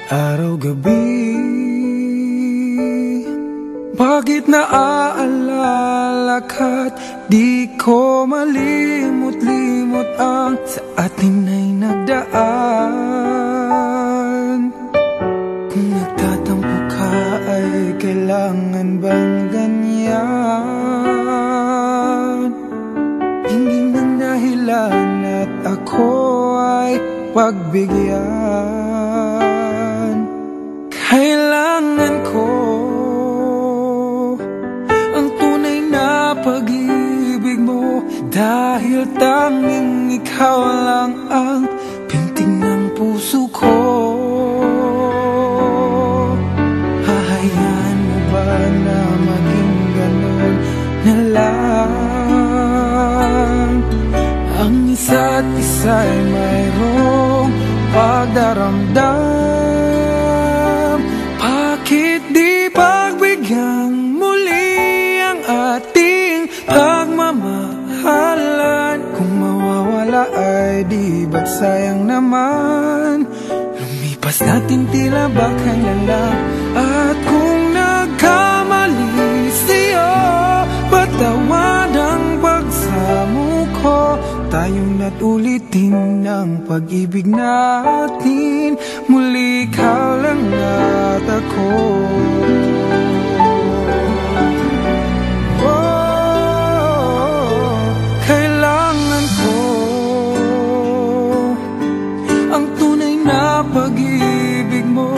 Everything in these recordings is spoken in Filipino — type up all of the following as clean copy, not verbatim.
Araw-gabi, bakit naaalala ka't di ko malimot-limot ang sa atin ay nagdaan? Kung nagtatampo ka ay kailangan bang ganyan? Hindi man dahilan at ako ay pagbigyan. Kailangan ko ang tunay na pag-ibig mo, dahil tanging ikaw lang ang pintig ng puso ko. Hahayaan mo ba na maging ganun na lang? Ang isa't isa'y mayroong pagdaramdam. Bakit di pagbigyan muli ang ating pagmamahalan? Kung mawawala ay di ba't sayang naman? Lumipas natin tila ba kailan lang? At kung nagkamali sa'yo, patawad ang pagsamo ko. Tayong ulitin ang pag-ibig natin, muli ikaw lang at ako. Oh, kailangan ko ang tunay na pag-ibig mo,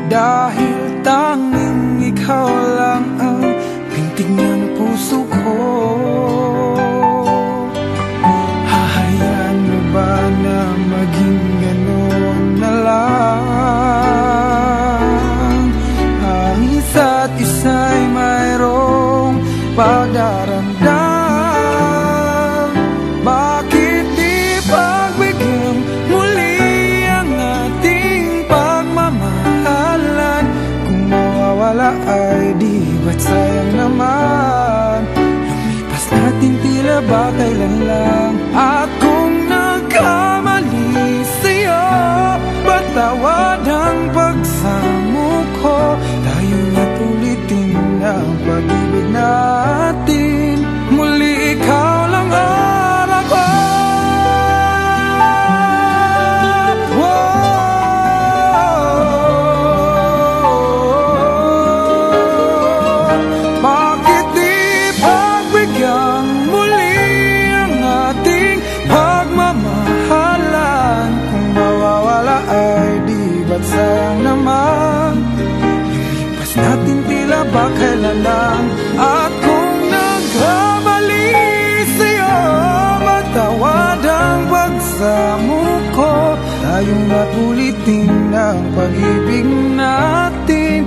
dahil tanging ikaw lang ang pintig ng puso ko. Na maging gano'n na lang. Ang isa't isa'y mayroong pagdaramdam. Bakit di pagbigyan muli ang ating pagmamahalan? Kung mawawala ay di ba't sayang naman? Lumipas natin tila ba kailan lang? At kung kamali sa'yo, patawad ang pagsamo ko. Tayo na't ulitin ang pag-ibig natin, muli ikaw lang at ako. Bakit di pagbigyan muli ang ating pagmamahalan? Kung mawawala ay di ba't sayang naman? Lumipas natin tila ba kailan lang? At kung nagkamali sa'yo, matawad ang pagsamo ko. Tayong ulitin ang pag-ibig natin,